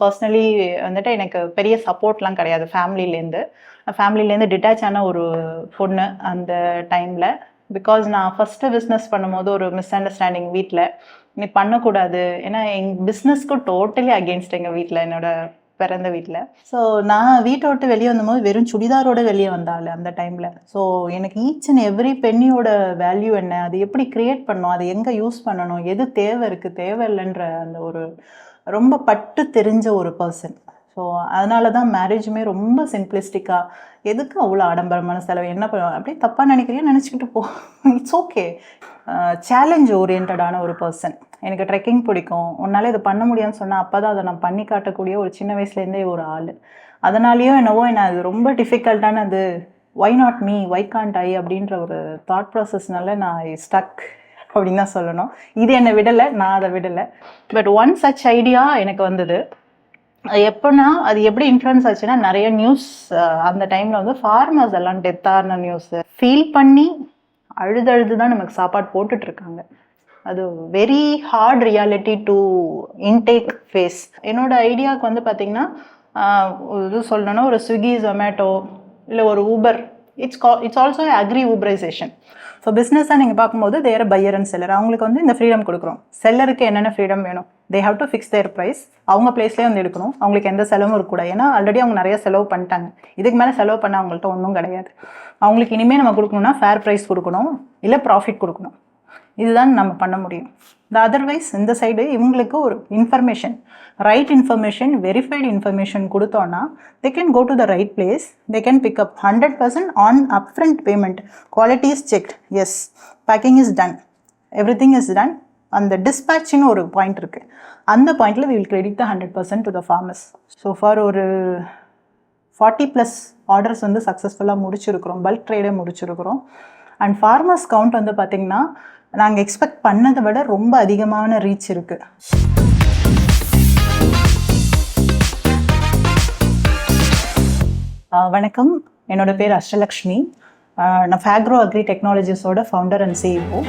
Personally வந்துட்டு எனக்கு பெரிய சப்போர்ட்லாம் கிடையாது ஃபேமிலிலேருந்து டிட்டாச் ஆன ஒரு பொண்ணு அந்த டைமில். பிகாஸ் நான் ஃபஸ்ட்டு பிஸ்னஸ் பண்ணும்போது ஒரு மிஸ் அண்டர்ஸ்டாண்டிங் வீட்டில், நீ பண்ணக்கூடாது. ஏன்னா எங்கள் பிஸ்னஸ்க்கு டோட்டலி அகெயின்ஸ்ட் எங்கள் வீட்டில், என்னோட பிறந்த வீட்டில். ஸோ நான் வீட்டை விட்டு வெளியே வந்தபோது வெறும் சுடிதாரோட வெளியே வந்தாள் அந்த டைமில். ஸோ எனக்கு ஈச் அண்ட் எவ்ரி பெண்ணியோட வேல்யூ என்ன, அது எப்படி க்ரியேட் பண்ணணும், அது எங்கே யூஸ் பண்ணணும், எது தேவை இருக்குது தேவை இல்லைன்ற அந்த ஒரு ரொம்ப பட்டு தெரிஞ்ச ஒரு பர்சன். ஸோ அதனால தான் மேரேஜுமே ரொம்ப சிம்பிளிஸ்டிக்காக, எதுக்கு அவ்வளோ ஆடம்பரமான செலவு, என்ன பண்ணுவோம் அப்படியே தப்பாக நினைக்கிறீங்க நினச்சிக்கிட்டு போ, இட்ஸ் ஓகே. சேலஞ்ச் ஓரியன்டான ஒரு பர்சன். எனக்கு ட்ரெக்கிங் பிடிக்கும், உன்னால் இது பண்ண முடியாதுன்னு சொன்னால் அப்போ தான் அதை நான் பண்ணி காட்டக்கூடிய ஒரு சின்ன வயசுலேருந்தே ஒரு ஆள். அதனாலேயோ என்னவோ என்ன அது ரொம்ப டிஃபிகல்ட்டானது, why not me, why can't I அப்படின்ற ஒரு தாட் ப்ராசஸ்னால நான் ஸ்டக் அப்படின்னு தான் சொல்லணும். இது என்னை விடலை, நான் அதை விடலை. பட் ஒன் சச் ஐடியா எனக்கு வந்தது. எப்போனா அது எப்படி இன்ஃப்ளூயன்ஸ் ஆச்சுன்னா, நிறைய நியூஸ் அந்த டைமில் வந்து ஃபார்மர்ஸ் எல்லாம் டெத்தான நியூஸு ஃபீல் பண்ணி அழுது தான் நமக்கு சாப்பாடு போட்டுட்ருக்காங்க. அது very hard reality to intake face. என்னோட ஐடியாவுக்கு வந்து பார்த்திங்கன்னா, இது சொல்லணும்னா ஒரு ஸ்விக்கி, ஜொமேட்டோ இல்லை ஒரு Uber, it's also agri uberisation. So பிஸ்னஸாக நீங்கள் பார்க்கும்போது தேர் பையர் அண்ட் செல்லர், அவங்களுக்கு வந்து இந்த ஃப்ரீடம் கொடுக்குறோம். செல்லருக்கு என்னென்ன ஃப்ரீடம் வேணும், they have to fix their price, அவங்க பிளேஸ்லேயே வந்து எடுக்கணும், அவங்களுக்கு எந்த செலவும் இருக்கக்கூடாது. ஏன்னா ஆல்ரெடி அவங்க நிறைய செலவு பண்ணிட்டாங்க, இதுக்கு மேலே செலவு பண்ண அவங்கள்ட்ட ஒன்றும் கிடையாது. அவங்களுக்கு இனிமேல் நம்ம கொடுக்கணும்னா ஃபேர் ப்ரைஸ் கொடுக்கணும், இல்லை ப்ராஃபிட் கொடுக்கணும். இதுதான் நம்ம பண்ண முடியும். அதர்வைஸ் இந்த சைடு இவங்களுக்கு ஒரு information, right information, verified information கொடுத்தோன்னா they can go to the right place, they can pick up 100% on upfront payment, quality is checked, yes, packing is done, everything is done. அந்த டிஸ்பேட்ச்னு ஒரு point இருக்குது, அந்த பாயிண்டில் we will credit the 100% to the farmers. So for ஒரு 40+ orders வந்து சக்ஸஸ்ஃபுல்லாக முடிச்சிருக்கிறோம், bulk ட்ரேடே முடிச்சிருக்கிறோம். And farmers count வந்து பார்த்திங்கன்னா நாங்கள் எக்ஸ்பெக்ட் பண்ணதை விட ரொம்ப அதிகமான ரீச் இருக்குது. வணக்கம், என்னோட பேர் அஷ்டலக்ஷ்மி. நான் ஃபேக்ரோ அக்ரி டெக்னாலஜிஸோட ஃபவுண்டர் அண்ட் சிஇஓ.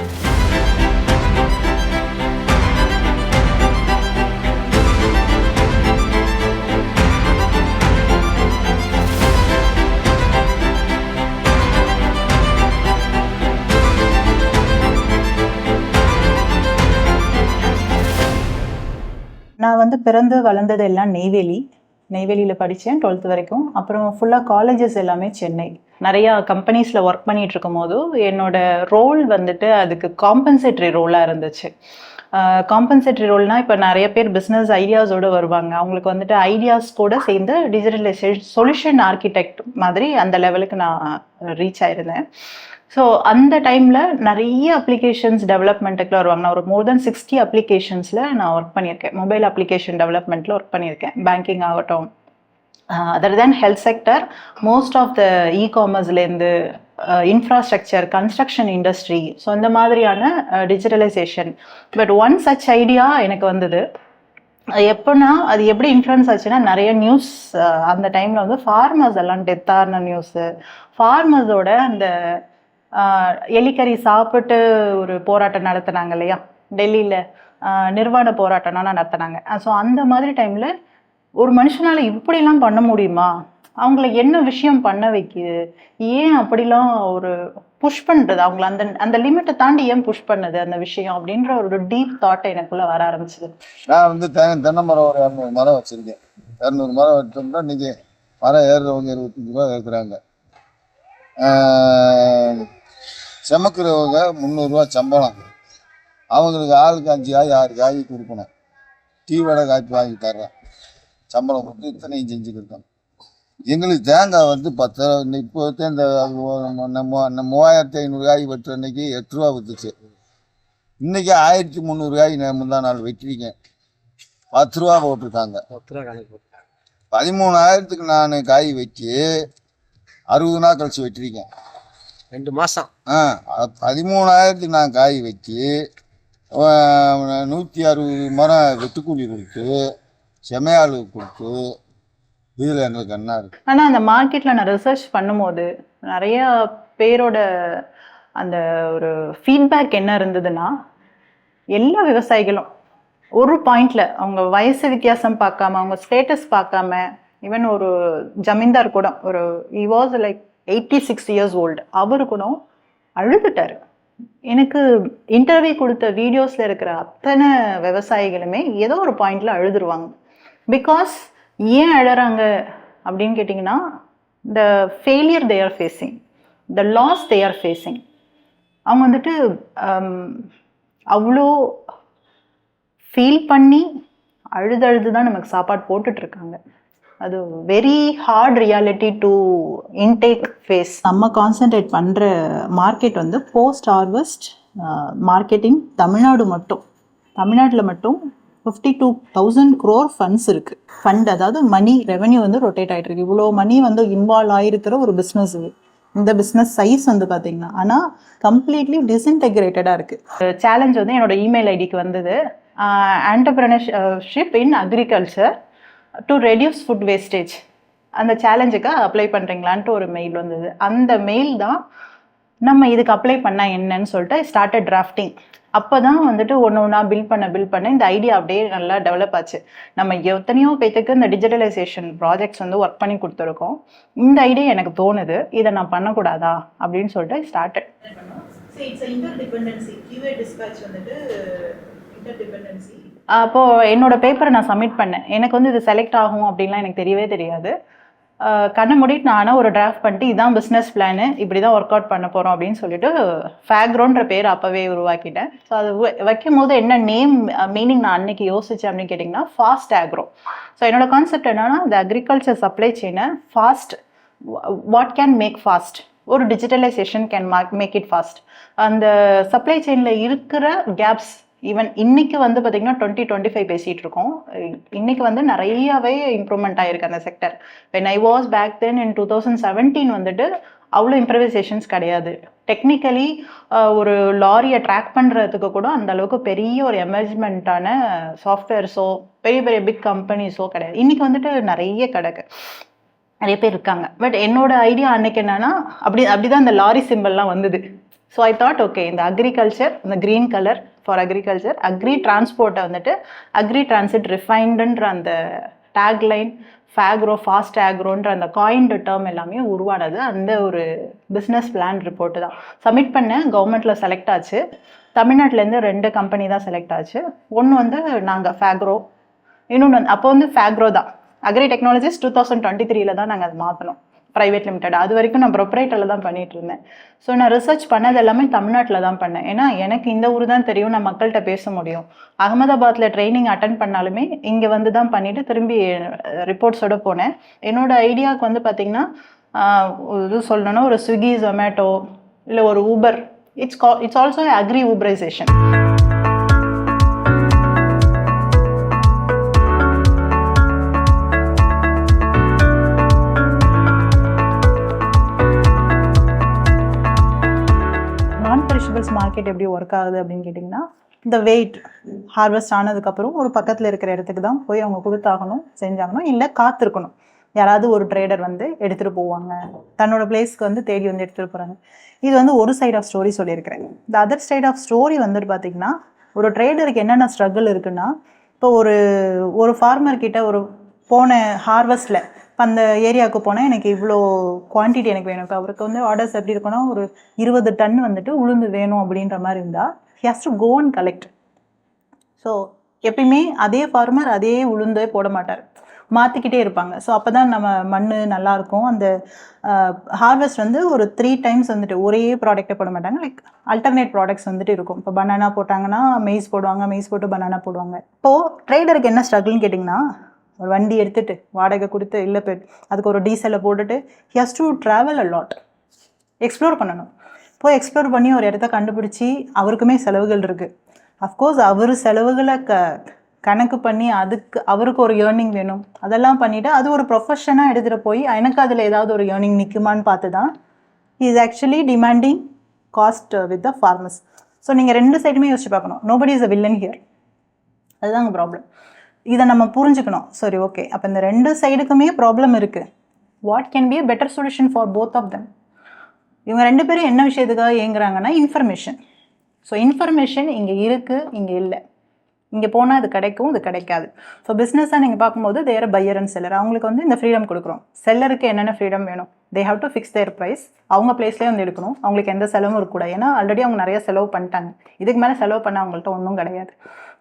நான் வந்து பிறந்து வளர்ந்தது எல்லாம் நெய்வேலியில் படித்தேன் 12th வரைக்கும். அப்புறம் ஃபுல்லாக காலேஜஸ் எல்லாமே சென்னை. நிறையா கம்பெனிஸில் ஒர்க் பண்ணிகிட்டு இருக்கும் போது என்னோட ரோல் வந்துட்டு அதுக்கு காம்பன்சேட்ரி ரோலாக இருந்துச்சு. காம்பன்சேட்ரி ரோல்னால், இப்போ நிறைய பேர் பிஸ்னஸ் ஐடியாஸோடு வருவாங்க, அவங்களுக்கு வந்துட்டு ஐடியாஸ் கூட சேர்ந்து டிஜிட்டலைசேஷன் சொல்யூஷன் ஆர்கிடெக்ட் மாதிரி அந்த லெவலுக்கு நான் ரீச் ஆயிருந்தேன். ஸோ அந்த டைமில் நிறைய அப்ளிகேஷன்ஸ் டெவலப்மெண்ட்டுக்குள்ள வருவாங்க. நான் ஒரு மோர் தென் 60 அப்ளிகேஷன்ஸில் நான் ஒர்க் பண்ணியிருக்கேன். மொபைல் அப்ளிகேஷன் டெவலப்மெண்ட்டில் ஒர்க் பண்ணியிருக்கேன். பேங்கிங் ஆகட்டும், other than health sector, most of the இ-காமர்ஸ்லேருந்து இன்ஃப்ராஸ்ட்ரக்சர், கன்ஸ்ட்ரக்ஷன் இண்டஸ்ட்ரி, ஸோ இந்த மாதிரியான digitalisation. But one such idea எனக்கு வந்தது. எப்போனா அது எப்படி இன்ஃப்ளூயன்ஸ் ஆச்சுன்னா, நிறைய நியூஸ் அந்த டைமில் வந்து ஃபார்மர்ஸ் எல்லாம் டெத்தான நியூஸு, ஃபார்மர்ஸோட அந்த எலிக்கறி சாப்பிட்டு ஒரு போராட்டம் நடத்தினாங்க இல்லையா, டெல்லியில் நிர்வாண போராட்டம்லாம் நடத்தினாங்க. ஸோ அந்த மாதிரி டைமில் ஒரு மனுஷனால் இப்படிலாம் பண்ண முடியுமா, அவங்கள என்ன விஷயம் பண்ண வைக்குது, ஏன் அப்படிலாம் ஒரு புஷ் பண்ணுறது, அவங்கள அந்த அந்த லிமிட்டை தாண்டி ஏன் புஷ் பண்ணுது அந்த விஷயம் அப்படின்ற ஒரு டீப் தாட் எனக்குள்ளே வர ஆரம்பிச்சிது. நான் வந்து தென்னை மரம் ஒரு 200 மரம் வச்சுருக்கேன். 200 மரம் வச்சோம்னா இன்றைக்கி மரம் ஏறுறவங்க 25 ரூபா ஏற்றுறாங்க, செமக்கிறவங்க 300 ரூபா சம்பளம். அவங்களுக்கு ஆளுக்கு 5 காய் 6 காய் கொடுக்கணும், டீ வடை காய்ச்சி வாங்கி தர்றேன், சம்பளம் கொடுத்து இத்தனையும் செஞ்சுக்கிருக்கோம். எங்களுக்கு தேங்காய் வந்து 10 ரூபா. இப்போ இந்த 3500 காய் வெட்டுற அன்னைக்கு 8 ரூபா விற்றுச்சு. இன்றைக்கி 1300 காய் முந்தா நாள் வெட்டிருக்கேன், 10 ரூபா போட்டிருக்காங்க. 13,000க்கு நான் காய் வச்சு 60 நாள் கழிச்சு வெட்டிருக்கேன், 2 மாதம். 13,000க்கு நான் காய் வச்சு 160 மரம் வெட்டுக்கூலி கொடுத்து செமையாளுக்கு கொடுத்து இதில் எங்களுக்கு என்ன இருக்குது. ஆனால் அந்த மார்க்கெட்டில் நான் ரிசர்ச் பண்ணும்போது நிறைய பேரோட அந்த ஒரு ஃபீட்பேக் என்ன இருந்ததுன்னா, எல்லா விவசாயிகளும் ஒரு பாயிண்ட்ல அவங்க வயசு வித்தியாசம் பார்க்காம, அவங்க ஸ்டேட்டஸ் பார்க்காம, ஈவன் ஒரு ஜமீன்தார் கூட ஒரு he was like 86 years old, அவரு கூட அழுதுட்டாரு. எனக்கு இன்டர்வியூ கொடுத்த வீடியோஸ்ல இருக்கிற அத்தனை விவசாயிகளுமே ஏதோ ஒரு பாயிண்ட்ல அழுதுருவாங்க. பிகாஸ் ஏன் அழறாங்க அப்படின்னு கேட்டிங்கன்னா, the failure they are facing, the loss they are facing. அவங்க வந்துட்டு அவ்வளோ ஃபீல் பண்ணி அழுது தான் நமக்கு சாப்பாடு போட்டுட்ருக்காங்க. அது very hard reality to intake face. நம்ம கான்சென்ட்ரேட் பண்ணுற மார்க்கெட் வந்து போஸ்ட் ஹார்வெஸ்ட் மார்க்கெட்டிங். தமிழ்நாட்டில் மட்டும் 52,000 crore ஃபண்ட்ஸ் இருக்குது. ஃபண்ட் அதாவது மணி ரெவென்யூ வந்து ரொட்டேட் ஆகிட்டு இருக்கு. இவ்வளோ மணி வந்து இன்வால்வ் ஆகிருக்கிற ஒரு பிஸ்னஸ் இது. இந்த பிஸ்னஸ் சைஸ் வந்து பார்த்தீங்கன்னா ஆனால் கம்ப்ளீட்லி டிஸ்இன்டெகிரேட்டடாக இருக்குது. சேலஞ்ச் வந்து என்னோட இமெயில் ஐடிக்கு வந்தது, entrepreneurship in agriculture to reduce food wastage. அந்த சேலஞ்சுக்கு அப்ளை பண்ணுறீங்களான்ட்டு ஒரு மெயில் வந்தது. அந்த மெயில் தான் நம்ம இதுக்கு அப்ளை பண்ணால் என்னன்னு சொல்லிட்டு ஸ்டார்டட் டிராஃப்டிங். அப்போ தான் வந்துட்டு ஒன்று ஒன்றா பில்ட் பண்ண இந்த ஐடியா அப்படியே நல்லா டெவலப் ஆச்சு. நம்ம எத்தனையோ பேத்துக்கு இந்த டிஜிட்டலைசேஷன் ப்ராஜெக்ட்ஸ் வந்து ஒர்க் பண்ணி கொடுத்துருக்கோம். இந்த ஐடியா எனக்கு தோணுது, இதை நான் பண்ணக்கூடாதா அப்படின்னு சொல்லிட்டு ஸ்டார்டட். அப்போது என்னோட பேப்பரை நான் சப்மிட் பண்ணேன். எனக்கு வந்து இது செலக்ட் ஆகும் அப்படின்லாம் எனக்கு தெரியவே தெரியாது. கண்ணை மூடிட்டு நான் ஆனால் ஒரு டிராஃப்ட் பண்ணிட்டு இதான் பிஸ்னஸ் பிளானு, இப்படி தான் ஒர்க் அவுட் பண்ண போகிறோம் அப்படின்னு சொல்லிட்டு ஃபேக்ரோன்ற பேர் அப்போவே உருவாக்கிட்டேன். ஸோ அது வைக்கும் போது என்ன நேம் மீனிங் நான் அன்னைக்கு யோசித்தேன் அப்படின்னு கேட்டிங்கன்னா, ஃபாஸ்ட் ஆக்ரோ. ஸோ என்னோட கான்செப்ட் என்னன்னா, இந்த அக்ரிகல்ச்சர் சப்ளை செயினை fast, what can make fast, ஒரு digitalisation can make it fast. அந்த சப்ளை செயினில் இருக்கிற கேப்ஸ், ஈவன் இன்னைக்கு வந்து பார்த்தீங்கன்னா 2025 பேசிகிட்டு இருக்கோம். இன்னைக்கு வந்து நிறையவே இம்ப்ரூவ்மெண்ட் ஆகிருக்கு அந்த sector. When I was back then in 2017 வந்துட்டு அவ்வளோ இம்ப்ரவைசேஷன்ஸ் கிடையாது. டெக்னிக்கலி ஒரு லாரியை ட்ராக் பண்ணுறதுக்கு கூட அந்த அளவுக்கு பெரிய ஒரு எமர்ஜ்மெண்ட்டான சாஃப்ட்வேர்ஸோ பெரிய பெரிய பிக் கம்பெனிஸோ கிடையாது. இன்னைக்கு வந்துட்டு நிறைய நிறைய பேர் இருக்காங்க. பட் என்னோட ஐடியா அன்னைக்கு என்னன்னா, அப்படிதான் இந்த லாரி சிம்பிள்லாம் வந்தது. ஸோ ஐ தாட் ஓகே, இந்த அக்ரிகல்ச்சர், இந்த green colour for agriculture, agri டிரான்ஸ்போர்ட்டை வந்துட்டு அக்ரி டிரான்சிட் ரிஃபைண்டுன்ற அந்த டேக்லைன், ஃபேக்ரோ, ஃபாஸ்ட் ஆக்ரோன்ற அந்த காயின்டு டேர்ம் எல்லாமே உருவானது அந்த ஒரு பிஸ்னஸ் பிளான் ரிப்போர்ட்டு தான். சப்மிட் பண்ணேன், கவர்மெண்ட்டில் செலக்ட் ஆச்சு. தமிழ்நாட்டிலேருந்து 2 கம்பெனி தான் செலக்ட் ஆச்சு. ஒன்று வந்து நாங்கள் ஃபேக்ரோ, இன்னொன்று வந்து அப்போ வந்து ஃபேக்ரோ தான். அக்ரி டெக்னாலஜிஸ் 2023 தான் நாங்கள் அதை மாற்றினோம் ப்ரைவேட் லிமிடெட். அது வரைக்கும் நான் ப்ரொப்ரைட்டரில் தான் பண்ணிட்டு இருந்தேன். ஸோ நான் ரிசர்ச் பண்ணது எல்லாமே தமிழ்நாட்டில் தான் பண்ணேன். ஏன்னா எனக்கு இந்த ஊர் தான் தெரியும், நான் மக்கள்கிட்ட பேச முடியும். அகமதாபாத்தில் ட்ரைனிங் அட்டன் பண்ணாலுமே இங்கே வந்து தான் பண்ணிவிட்டு திரும்பி ரிப்போர்ட்ஸோடு போனேன். என்னோட ஐடியாவுக்கு வந்து பார்த்திங்கன்னா, இது சொல்லணும்னா ஒரு ஸ்விக்கி, ஜொமேட்டோ இல்லை ஒரு Uber, it's also agri uberisation. Market எப்படி ஒர்க் ஆகுது அப்படின்னு கேட்டிங்கன்னா, இந்த வெயிட் ஹார்வெஸ்ட் ஆனதுக்கப்புறம் ஒரு பக்கத்தில் இருக்கிற இடத்துக்கு தான் போய் அவங்க கொடுத்தாகணும், செஞ்சாகணும், இல்லை காத்திருக்கணும். யாராவது ஒரு ட்ரேடர் வந்து எடுத்துகிட்டு போவாங்க, தன்னோட பிளேஸ்க்கு வந்து தேடி வந்து எடுத்துகிட்டு போகிறாங்க. இது வந்து ஒரு சைட் ஆஃப் ஸ்டோரி சொல்லியிருக்கிறேன். இந்த அதர் சைட் ஆஃப் ஸ்டோரி வந்துட்டு பார்த்திங்கன்னா, ஒரு ட்ரேடருக்கு என்னென்ன ஸ்ட்ரகிள் இருக்குன்னா, இப்போ ஒரு ஃபார்மர்கிட்ட ஒரு போன ஹார்வெஸ்ட்டில் இப்போ அந்த ஏரியாவுக்கு போனால் எனக்கு இவ்வளோ குவான்டிட்டி எனக்கு வேணும். இப்போ அவருக்கு வந்து ஆர்டர்ஸ் எப்படி இருக்குன்னா, ஒரு 20 டன் வந்துட்டு உளுந்து வேணும் அப்படின்ற மாதிரி இருந்தால் he has to go and collect. So எப்பயுமே அதே ஃபார்மர் அதே உளுந்தே போட மாட்டார், மாற்றிக்கிட்டே இருப்பாங்க. ஸோ அப்போ தான் நம்ம மண் நல்லாயிருக்கும். அந்த ஹார்வெஸ்ட் வந்து ஒரு 3 times வந்துட்டு ஒரே ப்ராடக்டை போட மாட்டாங்க, லைக் அல்டர்னேட் ப்ராடக்ட்ஸ் வந்துட்டு இருக்கும். இப்போ பனானா போட்டாங்கன்னா மெய்ஸ் போடுவாங்க, மெய்ஸ் போட்டு பனானா போடுவாங்க. இப்போது ட்ரேடருக்கு என்ன ஸ்ட்ரகிள்னு கேட்டிங்கன்னா, ஒரு வண்டி எடுத்துகிட்டு வாடகை கொடுத்து இல்லை அதுக்கு ஒரு டீசலை போட்டுட்டு he has to travel a lot, explore பண்ணணும். போய் எக்ஸ்ப்ளோர் பண்ணி ஒரு இடத்த கண்டுபிடிச்சி அவருக்குமே செலவுகள் இருக்குது. அஃப்கோர்ஸ் அவர் செலவுகளை கணக்கு பண்ணி அவருக்கு ஒரு ஏர்னிங் வேணும். அதெல்லாம் பண்ணிவிட்டு அது ஒரு ப்ரொஃபஷனாக எடுத்துகிட்டு போய் எனக்கு அதில் ஏதாவது ஒரு ஏர்னிங் நிற்குமான்னு பார்த்து தான் he is actually demanding cost with the farmers. So நீங்கள் 2 சைடுமே யோசிச்சு பார்க்கணும். nobody is a villain here. அதுதாங்க ப்ராப்ளம். இதை நம்ம புரிஞ்சுக்கணும். சரி, ஓகே, அப்போ இந்த 2 சைடுக்குமே ப்ராப்ளம் இருக்குது. What can be a better solution for both of them? இவங்க 2 பேரும் என்ன விஷயத்துக்காக ஏங்குறாங்கன்னா, இன்ஃபர்மேஷன். ஸோ இன்ஃபர்மேஷன் இங்கே இருக்குது, இங்கே இல்லை. இங்கே போனால் இது கிடைக்கும், இது கிடைக்காது. ஸோ பிஸ்னஸாக நீங்கள் பார்க்கும்போது தேர் பையர் அண்ட் செல்லர். அவங்களுக்கு வந்து இந்த ஃப்ரீடம் கொடுக்குறோம். செல்லருக்கு என்னென்ன ஃப்ரீடம் வேணும்? They have to fix their price. அவங்க பிளேஸ்லேயே வந்து எடுக்கணும். அவங்களுக்கு எந்த செலவும் இருக்கக்கூடாது. ஏன்னா ஆல்ரெடி அவங்க நிறைய செலவு பண்ணிட்டாங்க. இதுக்கு மேலே செலவு பண்ண அவங்கள்ட்ட ஒன்றும் கிடையாது.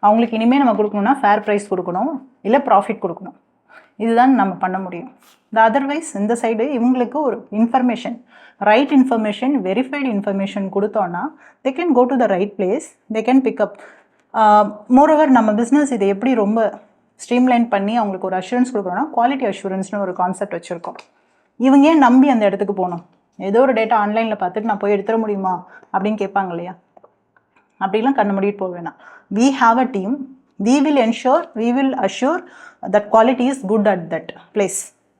அவங்களுக்கு இனிமேல் நம்ம கொடுக்கணும்னா ஃபேர் ப்ரைஸ் கொடுக்கணும், இல்லை ப்ராஃபிட் கொடுக்கணும். இதுதான் நம்ம பண்ண முடியும். அதர்வைஸ் இந்த சைடு இவங்களுக்கு ஒரு information, right information, verified information கொடுத்தோன்னா they can go to the right place, they can pick up. Moreover நம்ம பிஸ்னஸ் இதை எப்படி ரொம்ப ஸ்ட்ரீம்லைன் பண்ணி அவங்களுக்கு ஒரு அஷூரன்ஸ் கொடுக்குறோன்னா குவாலிட்டி அஷூரன்ஸ்னு ஒரு கான்செப்ட் வச்சுருக்கோம். இவங்க ஏன் நம்பி அந்த இடத்துக்கு போகணும்? ஏதோ ஒரு டேட்டா ஆன்லைனில் பார்த்துட்டு நான் போய் எடுத்துட முடியுமா அப்படின்னு கேட்பாங்க இல்லையா? அப்படிலாம் கண்ண மூடிட்டு போக வேணாம். we have a team, we will assure that quality is good at that place.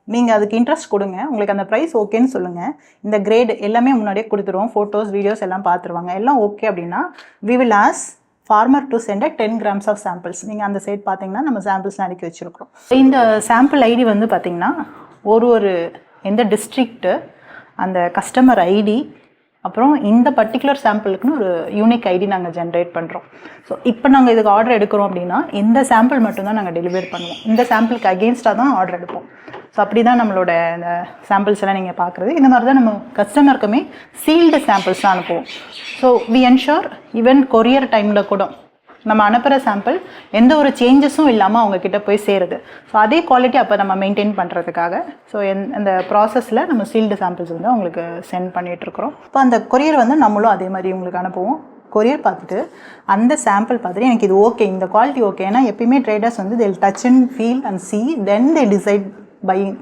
நீங்கள் அதுக்கு இன்ட்ரெஸ்ட் கொடுங்க, உங்களுக்கு அந்த ப்ரைஸ் ஓகேன்னு சொல்லுங்கள், இந்த கிரேட் எல்லாமே முன்னாடியே கொடுத்துருவோம், ஃபோட்டோஸ் வீடியோஸ் எல்லாம் பார்த்துருவாங்க, எல்லாம் ஓகே அப்படின்னா we will ask farmer to send a 10 grams of samples. நீங்கள் அந்த சைட் பார்த்தீங்கன்னா நம்ம சாம்பிள்ஸ்லாம் அடுக்கி வச்சுருக்கோம். இந்த சாம்பிள் ஐடி வந்து பார்த்திங்கன்னா ஒரு எந்த டிஸ்ட்ரிக்ட்டு, அந்த கஸ்டமர் ஐடி, அப்புறம் இந்த பர்டிகுலர் சாம்பிளுக்குன்னு ஒரு யூனிக் ஐடி நாங்கள் ஜென்ரேட் பண்ணுறோம். ஸோ இப்போ நாங்கள் இதுக்கு ஆர்டர் எடுக்கிறோம் அப்படின்னா இந்த சாம்பிள் மட்டும்தான் நாங்கள் டெலிவரி பண்ணுவோம். இந்த சாம்பிளுக்கு அகெயின்ஸ்டாக தான் ஆர்டர் எடுப்போம். ஸோ அப்படி தான் நம்மளோட இந்த சாம்பிள்ஸ் எல்லாம் நீங்கள் பார்க்குறது. இந்த மாதிரி தான் நம்ம கஸ்டமருக்குமே சீல்டு சாம்பிள்ஸ் தான் அனுப்புவோம். So we ensure even courier டைமில் கூட நம்ம அனுப்புகிற சாம்பிள் எந்த ஒரு சேஞ்சஸும் இல்லாமல் அவங்கக்கிட்ட போய் சேருது. ஸோ அதே குவாலிட்டி அப்போ நம்ம மெயின்டைன் பண்ணுறதுக்காக ஸோ அந்த ப்ராசஸில் நம்ம சீல்டு சாம்பிள்ஸ் வந்து அவங்களுக்கு சென்ட் பண்ணிகிட்ருக்குறோம். இப்போ அந்த கொரியர் வந்து நம்மளும் அதே மாதிரி உங்களுக்கு அனுப்புவோம். கொரியர் பார்த்துட்டு அந்த சாம்பிள் பார்த்துட்டு எனக்கு இது ஓகே, இந்த குவாலிட்டி ஓகே. ஏன்னா எப்பயுமே ட்ரேடர்ஸ் வந்து they'll touch and feel and see then they decide buying.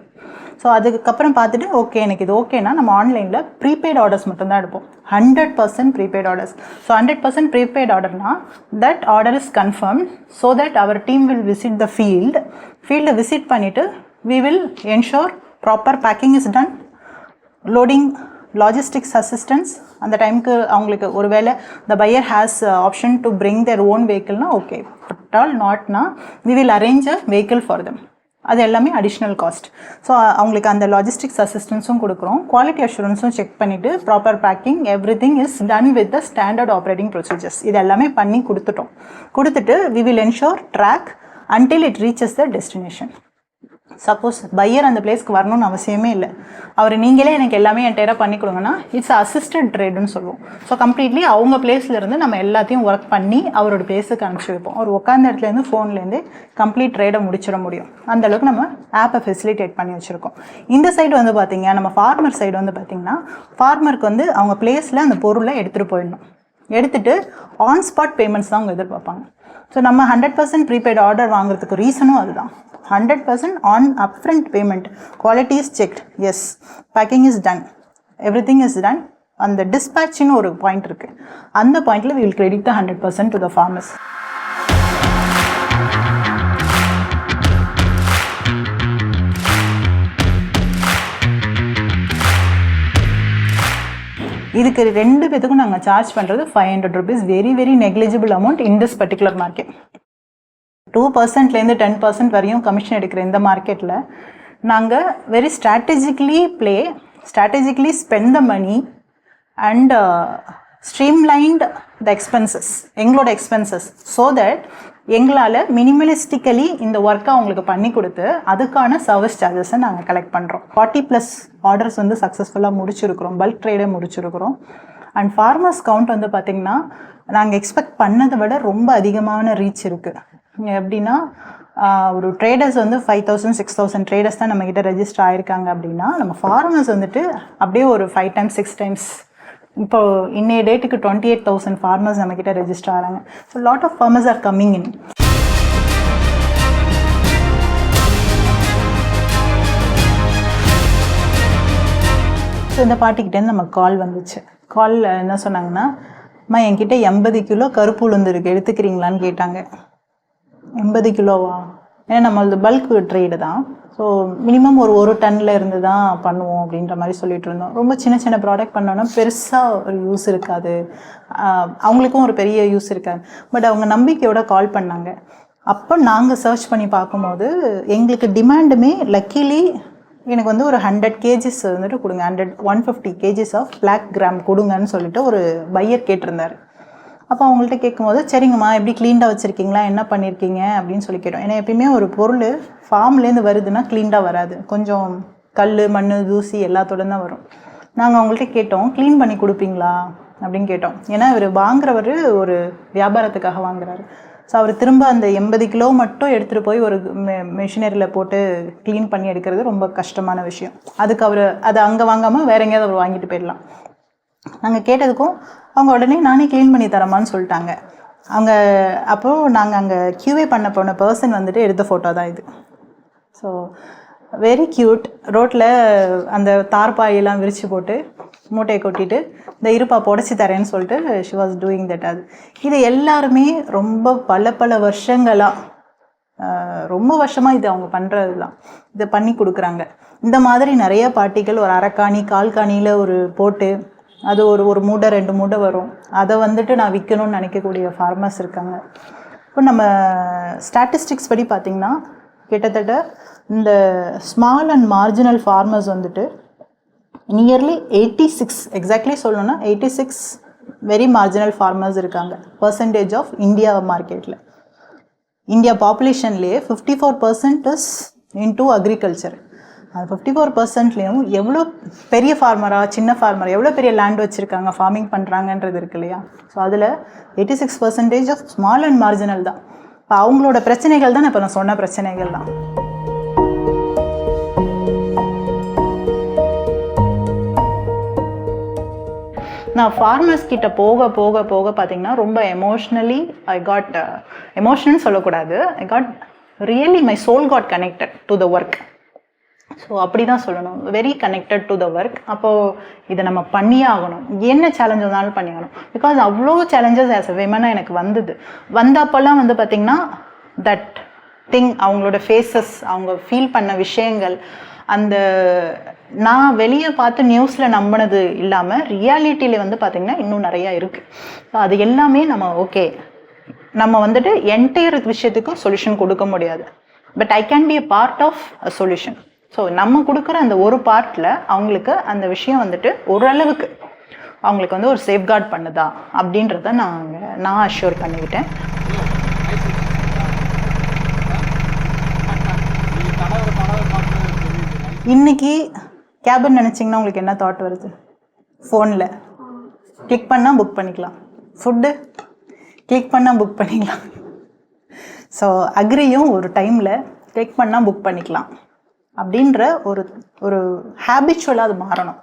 So அதுக்கப்புறம் பார்த்துட்டு ஓகே எனக்கு இது ஓகேனா நம்ம ஆன்லைனில் ப்ரீபெய்ட் ஆர்டர்ஸ் மட்டும்தான் எடுப்போம். 100% ப்ரீபெய்ட் ஆர்டர்ஸ். ஸோ 100% ப்ரீபெய்ட் ஆர்டர்னா that order is confirmed so that our team will visit the ஃபீல்டை விசிட் பண்ணிவிட்டு we will ensure proper packing is done, loading, logistics assistance. அந்த டைமுக்கு அவங்களுக்கு ஒரு வேளை the buyer has option to bring their own வெஹிக்கிள்னா okay, but all நாட்னா we will arrange a vehicle for them. அது எல்லாமே அடிஷ்னல் காஸ்ட். ஸோ அவங்களுக்கு அந்த லாஜிஸ்டிக்ஸ் அசிஸ்டன்ஸும் கொடுக்குறோம், குவாலிட்டி அஷூரன்ஸும் செக் பண்ணிவிட்டு proper packing everything is done with the standard operating procedures. இது எல்லாமே பண்ணி கொடுத்துட்டு we will ensure track until it reaches the destination. Suppose buyer அந்த பிளேஸ்க்கு வரணும்னு அவசியமே இல்லை, அவர் நீங்களே எனக்கு எல்லாமே என்டையராக பண்ணி கொடுங்கன்னா இட்ஸ் அசிஸ்டட் ட்ரேடுன்னு சொல்லுவோம். ஸோ கம்ப்ளீட்லி அவங்க பிளேஸ்லேருந்து நம்ம எல்லாத்தையும் ஒர்க் பண்ணி அவரோட பிளேஸுக்கு அனுப்பிச்சி வைப்போம். அவர் உட்காந்த இடத்துலேருந்து ஃபோன்லேருந்து கம்ப்ளீட் ட்ரேடை முடிச்சிட முடியும். அந்தளவுக்கு நம்ம ஆப்பை ஃபெசிலிட்டேட் பண்ணி வச்சுருக்கோம். இந்த சைடு வந்து பார்த்திங்க, நம்ம ஃபார்மர் சைடு வந்து பார்த்திங்கன்னா ஃபார்மருக்கு வந்து அவங்க பிளேஸில் அந்த பொருளை எடுத்துகிட்டு போயிடணும். எடுத்துகிட்டு ஆன் ஸ்பாட் பேமெண்ட்ஸ் தான் அவங்க எதிர்பார்ப்பாங்க. ஸோ நம்ம 100% ப்ரீபெய்ட் ஆர்டர் வாங்குறதுக்கு ரீசனும் அதுதான். 100% on upfront payment, quality is checked, yes, packing is done, everything is done. And the dispatch ன்னு ஒரு பாயிண்ட் இருக்கு, அந்த பாயிண்ட்ல we will credit the 100% to the farmers. இதுக்கு ரெண்டு பேத்துக்கும் நாங்கள் சார்ஜ் பண்ணுறது 500 rupees, very very negligible amount in this particular market. 2%லேருந்து 10% வரையும் கமிஷன் எடுக்கிற இந்த மார்க்கெட்டில் நாங்கள் very strategically spend the money and streamlined the expenses, எங்களோட எக்ஸ்பென்சஸ், ஸோ தட் எங்களால் மினிமலிஸ்டிக்கலி இந்த ஒர்க்கை அவங்களுக்கு பண்ணி கொடுத்து அதுக்கான சர்வீஸ் சார்ஜஸை நாங்கள் கலெக்ட் பண்ணுறோம். 40+ ஆர்டர்ஸ் வந்து சக்ஸஸ்ஃபுல்லாக முடிச்சிருக்கிறோம், பல்க் ட்ரேடே முடிச்சிருக்கிறோம். அண்ட் ஃபார்மர்ஸ் கவுண்ட் வந்து பார்த்திங்கன்னா நாங்கள் எக்ஸ்பெக்ட் பண்ணதை விட ரொம்ப அதிகமான ரீச் இருக்குது. எப்படின்னா ஒரு ட்ரேடர்ஸ் வந்து 5,000-6,000 ட்ரேடர்ஸ் தான் நம்மக்கிட்ட ரெஜிஸ்டர் ஆகிருக்காங்க அப்படின்னா நம்ம ஃபார்மர்ஸ் வந்துட்டு அப்படியே ஒரு 5 times 6 times. இப்போ இன்னைய டேட்டுக்கு 28,000 ஃபார்மர்ஸ் நம்மக்கிட்ட ரெஜிஸ்டர் ஆகிறாங்க. So lot of farmers are coming in. So இந்த பாட்டிக்கிட்டேருந்து நமக்கு கால் வந்துச்சு. காலில் என்ன சொன்னாங்கன்னா, அம்மா என்கிட்ட 80 கிலோ கருப்பு உளுந்து இருக்குது, எடுத்துக்கிறீங்களான்னு கேட்டாங்க. 80 கிலோவா? ஏன்னா நம்மளது பல்க் ட்ரேடு தான். ஸோ மினிமம் ஒரு டன்னில் இருந்து தான் பண்ணுவோம் அப்படின்ற மாதிரி சொல்லிட்டு இருந்தோம். ரொம்ப சின்ன ப்ராடக்ட் பண்ணோன்னா பெருசாக ஒரு யூஸ் இருக்காது, அவங்களுக்கும் ஒரு பெரிய யூஸ் இருக்காது. பட் அவங்க நம்பிக்கையோட கால் பண்ணாங்க. அப்போ நாங்கள் சர்ச் பண்ணி பார்க்கும்போது எங்களுக்கு டிமாண்டுமே லக்கிலி எனக்கு வந்து ஒரு 100 kgs வந்துட்டு கொடுங்க, 150 kgs ஆஃப் பிளாக் கிராம் கொடுங்கன்னு சொல்லிட்டு ஒரு பையர் கேட்டிருந்தார். அப்போ அவங்கள்ட்ட கேட்கும்போது சரிங்கம்மா எப்படி க்ளீனாக வச்சுருக்கீங்களா, என்ன பண்ணியிருக்கீங்க அப்படின்னு சொல்லி கேட்டோம். ஏன்னா எப்பயுமே ஒரு பொருள் ஃபார்ம்லேருந்து வருதுன்னா க்ளீனாக வராது, கொஞ்சம் கல் மண் தூசி எல்லாத்தோட தான் வரும். நாங்கள் அவங்கள்ட்ட கேட்டோம், க்ளீன் பண்ணி கொடுப்பீங்களா அப்படின்னு கேட்டோம். ஏன்னா இவர் வாங்குறவர் ஒரு வியாபாரத்துக்காக வாங்குறாரு. ஸோ அவர் திரும்ப அந்த 80 கிலோ மட்டும் எடுத்துகிட்டு போய் ஒரு மிஷினரியில் போட்டு க்ளீன் பண்ணி எடுக்கிறது ரொம்ப கஷ்டமான விஷயம். அதுக்கு அவர் அதை அங்கே வாங்காமல் வேற எங்கேயாவது அவர் வாங்கிட்டு போயிடலாம். நாங்கள் கேட்டதுக்கும் அவங்க உடனே நானே க்ளீன் பண்ணி தரமான்னு சொல்லிட்டாங்க. அவங்க அப்போது நாங்கள் அங்கே கியூஏ பண்ண போன பர்சன் வந்துட்டு எடுத்த ஃபோட்டோ தான் இது. So very cute. ரோட்டில் அந்த தார்பாயெல்லாம் விரித்து போட்டு மூட்டையை கொட்டிட்டு இந்த இருப்பா புடச்சி தரேன்னு சொல்லிட்டு ஷி வாஸ் டூயிங் தட். இது எல்லாருமே ரொம்ப பல வருஷங்களாக ரொம்ப வருஷமாக இது அவங்க பண்ணுறது தான், இதை பண்ணி கொடுக்குறாங்க. இந்த மாதிரி நிறைய பாட்டிகள் ஒரு அரைக்காணி கால்காணியில் ஒரு போட்டு அது ஒரு மூட்டை 2 மூட்டை வரும், அதை வந்துட்டு நான் விற்கணும்னு நினைக்கக்கூடிய ஃபார்மர்ஸ் இருக்காங்க. இப்போ நம்ம ஸ்டாட்டிஸ்டிக்ஸ் படி பார்த்திங்கன்னா கிட்டத்தட்ட இந்த ஸ்மால் அண்ட் மார்ஜினல் ஃபார்மர்ஸ் வந்துட்டு நியர்லி 86, எக்ஸாக்ட்லி சொல்லணும்னா 86 வெரி மார்ஜினல் ஃபார்மர்ஸ் இருக்காங்க பர்சன்டேஜ் ஆஃப் இந்தியா மார்க்கெட்டில். இந்தியா பாப்புலேஷன்லேயே 54% இஸ் இன்டூ அக்ரிகல்ச்சர். அது 54%லேயும் எவ்வளோ பெரிய ஃபார்மராக சின்ன ஃபார்மர் எவ்வளோ பெரிய லேண்ட் வச்சுருக்காங்க ஃபார்மிங் பண்ணுறாங்கன்றது இருக்கு இல்லையா. ஸோ அதில் 86% ஆஃப் ஸ்மால் அண்ட் மார்ஜினல் தான். இப்போ அவங்களோட பிரச்சனைகள் தான் இப்போ நான் சொன்ன பிரச்சனைகள் தான். நான் ஃபார்மர்ஸ் கிட்ட போக போக போக பார்த்தீங்கன்னா ரொம்ப எமோஷ்னலி ஐ காட் எமோஷனல்னு சொல்லக்கூடாது, I got really my soul got connected to the work. So அப்படி தான் சொல்லணும், very connected to the work. அப்போது இதை நம்ம பண்ணியே ஆகணும், என்ன சேலஞ்ச் வந்தாலும் பண்ணி ஆகணும். பிகாஸ் அவ்வளோ சேலஞ்சஸ் ஆஸ் அ விமனாக எனக்கு வந்தப்போல்லாம் வந்து பார்த்திங்கன்னா தட் திங், அவங்களோட ஃபேஸஸ், அவங்க ஃபீல் பண்ண விஷயங்கள், அந்த நான் வெளியே பார்த்து நியூஸில் நம்பினது இல்லாமல் ரியாலிட்டியில் வந்து பார்த்திங்கன்னா இன்னும் நிறையா இருக்குது. ஸோ அது எல்லாமே நம்ம ஓகே, நம்ம வந்துட்டு என்டையர் விஷயத்துக்கும் சொல்யூஷன் கொடுக்க முடியாது, but I can be a part of a solution. So நம்ம கொடுக்குற அந்த ஒரு பார்ட்டில் அவங்களுக்கு அந்த விஷயம் வந்துட்டு ஓரளவுக்கு அவங்களுக்கு வந்து ஒரு சேஃப்கார்ட் பண்ணுதா அப்படின்றத நான் அஷ்யூர் பண்ணிக்கிட்டேன். இன்னைக்கு கேபின் நினச்சிங்கன்னா உங்களுக்கு என்ன தாட் வருது? ஃபோனில் கிளிக் பண்ணால் புக் பண்ணிக்கலாம், ஃபுட்டு கிளிக் பண்ணால் புக் பண்ணிக்கலாம். ஸோ அக்ரியும் ஒரு டைமில் கிளிக் பண்ணால் புக் பண்ணிக்கலாம் அப்படின்ற ஒரு ஹேபிச்சுவலாக அது மாறணும்.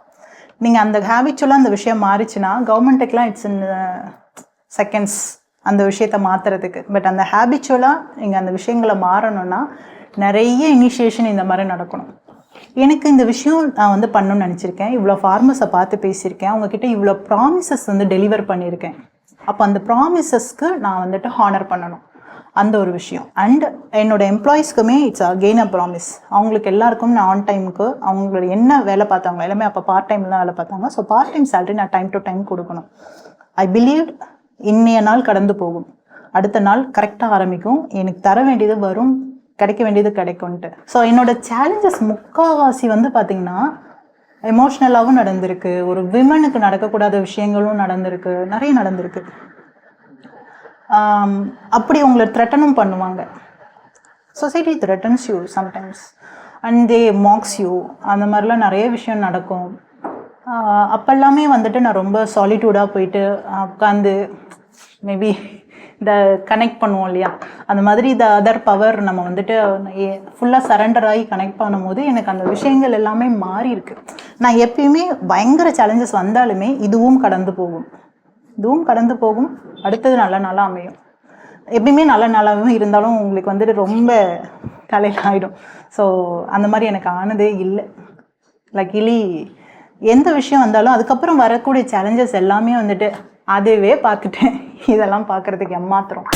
நீங்கள் அந்த ஹேபிச்சுவலாக அந்த விஷயம் மாறிச்சுன்னா கவர்மெண்ட்டுக்கெலாம் இட்ஸ் இன் செகண்ட்ஸ் அந்த விஷயத்தை மாற்றுறதுக்கு. பட் அந்த ஹேபிச்சுவலாக நீங்கள் அந்த விஷயங்களை மாறணும்னா நிறைய இனிஷியேஷன் இந்த மாதிரி நடக்கணும். எனக்கு இந்த விஷயம் நான் வந்து பண்ணணும்னு நினச்சிருக்கேன், இவ்வளோ ஃபார்மர்ஸை பார்த்து பேசியிருக்கேன், அவங்கக்கிட்ட இவ்வளோ ப்ராமிசஸ் வந்து டெலிவர் பண்ணியிருக்கேன். அப்போ அந்த ப்ராமிசஸ்க்கு நான் வந்துட்டு ஹானர் பண்ணணும், அந்த ஒரு விஷயம். அண்ட் என்னோட எம்ப்ளாயீஸ்க்குமே இட்ஸ் அகெயின் அ ப்ராமிஸ். அவங்களுக்கு எல்லாருக்கும் நான் ஆன் டைமுக்கு அவங்களோட என்ன வேலை பார்த்தாங்க எல்லாமே அப்போ பார்ட் டைமில் தான் வேலை பார்த்தாங்க. ஸோ பார்ட் டைம் சேலரி நான் டைம் டு டைம் கொடுக்கணும். ஐ பிலீவ் இன்னைய நாள் கடந்து போகும், அடுத்த நாள் கரெக்டாக ஆரம்பிக்கும், எனக்கு தர வேண்டியது வரும், கிடைக்க வேண்டியது கிடைக்கும்ன்ட்டு. ஸோ என்னோட சேலஞ்சஸ் முக்கால்வாசி வந்து பார்த்திங்கன்னா எமோஷ்னலாகவும் நடந்திருக்கு, ஒரு விமனுக்கு நடக்கக்கூடாத விஷயங்களும் நடந்திருக்கு, நிறைய நடந்திருக்கு. அப்படி உங்களை த்ரெட்டனும் பண்ணுவாங்க, society threatens you sometimes and they mock you, அந்த மாதிரிலாம் நிறைய விஷயம் நடக்கும். அப்போல்லாமே வந்துட்டு நான் ரொம்ப சாலிட்யூடாக போயிட்டு உட்காந்து மேபி இந்த கனெக்ட் பண்ணுவோம் இல்லையா, அந்த மாதிரி த அதர் பவர் நம்ம வந்துட்டு ஃபுல்லாக சரண்டர் ஆகி கனெக்ட் பண்ணும்போது எனக்கு அந்த விஷயங்கள் எல்லாமே மாறி இருக்கு. நான் எப்பயுமே பயங்கர சேலஞ்சஸ் வந்தாலுமே இதுவும் கடந்து போகும், அடுத்தது நல்ல நாளாக அமையும். எப்பயுமே நல்ல நாளாகவும் இருந்தாலும் உங்களுக்கு வந்துட்டு ரொம்ப தலையில் ஆகிடும். ஸோ அந்த மாதிரி எனக்கு ஆனதே இல்லை. லக்கிலி எந்த விஷயம் வந்தாலும் அதுக்கப்புறம் வரக்கூடிய சேலஞ்சஸ் எல்லாமே வந்துட்டு அதுவே பார்த்துட்டேன், இதெல்லாம் பார்க்குறதுக்கு எம்மாத்திரம்.